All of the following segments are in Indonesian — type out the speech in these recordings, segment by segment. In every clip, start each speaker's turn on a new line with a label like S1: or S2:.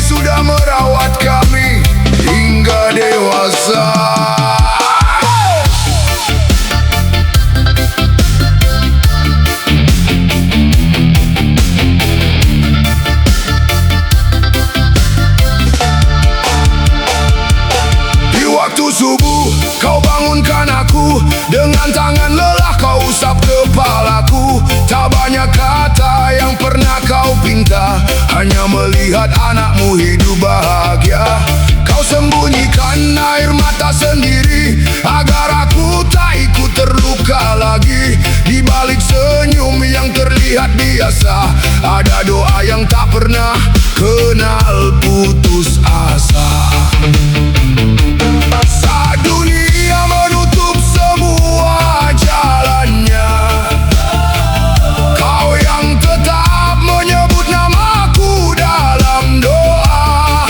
S1: Sudah merawat kami hingga dewasa. Di waktu subuh kau bangunkan aku, dengan tangan lelah kau usap kepalaku. Tak banyak kata yang pernah kau pinta, hanya melihat anakmu hidup bahagia. Kau sembunyikan air mata sendiri agar aku tak ikut terluka lagi. Di balik senyum yang terlihat biasa, ada doa yang tak pernah kenal putus asa. Saat dunia menutup semua jalannya, kau yang tetap menyebut namaku dalam doa.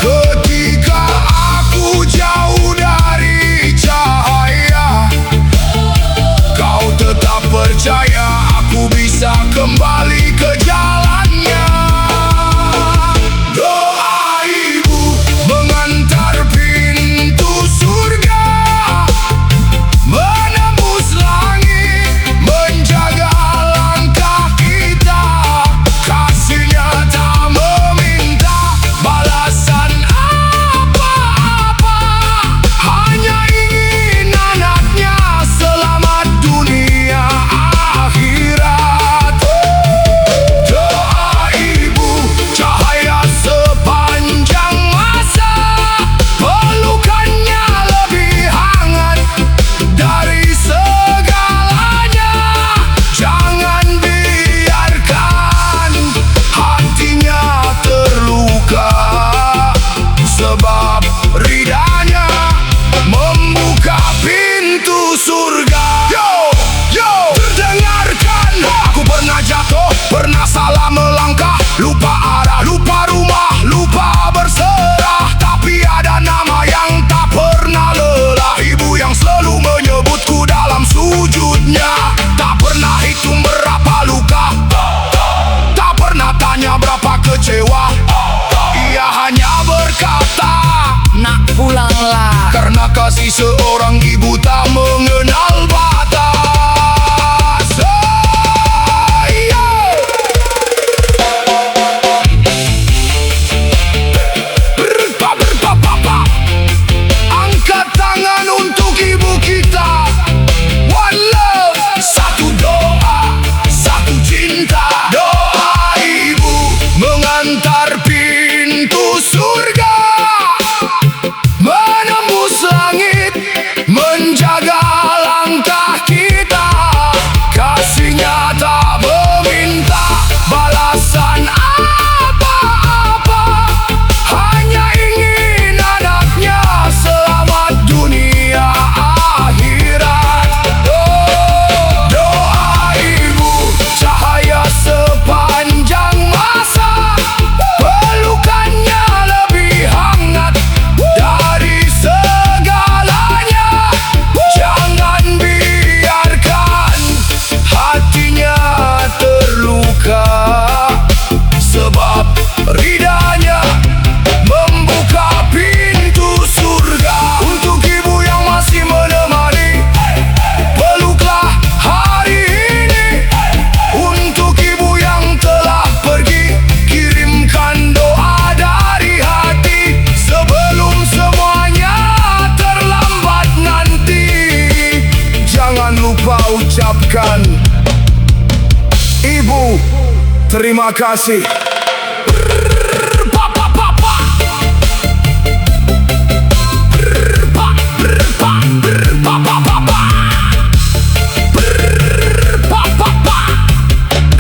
S1: Ketika aku jauh dari cahaya, kau tetap percaya aku bisa kembali ke jalannya. Doa ibu mengantar pintu surga, menembus langit, menjaga langkah kita. Kasihnya tak meminta balasan apa-apa, hanya ingin anaknya selamat dunia akhirat. Doa ibu cahaya sepanjang masa, pelukannya lebih hangat dari segalanya. Jangan biarkan hatinya terluka, sebab ridhanya membuka pintu surga. Terdengarkan, aku pernah jatuh, pernah salah melangkah, lupa arah, lupa rumah, lupa berserah. Tapi ada nama yang tak pernah lelah, ibu yang selalu menyebutku dalam sujudnya. Tak pernah hitung berapa luka, tak pernah tanya berapa kecewa. Ia hanya berkata,
S2: nak pulanglah.
S1: karena kasih seorang ibu tak mengenal batas. Angkat tangan untuk ibu kita. One love, satu doa, satu cinta. Doa ibu mengantar pintu surga, menembus langit, menjaga langkah kita. Kasihnya tak meminta balasan apa-apa, hanya ingin anaknya selamat dunia akhirat. Doa ibu cahaya sepanjang masa, pelukannya lebih hangat dari segalanya. Jangan biarkan hatinya terluka, sebab ridhanya membuka pintu surga. Untuk ibu yang masih menemani, peluklah hari ini. Untuk ibu yang telah pergi, kirimkan doa dari hati, sebelum semuanya terlambat nanti. Jangan lupa ucapkan, ibu, terima kasih.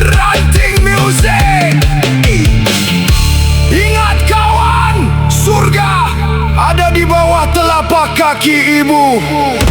S1: Ranting Music. Ingat kawan, surga ada di bawah telapak kaki. kaki ibu.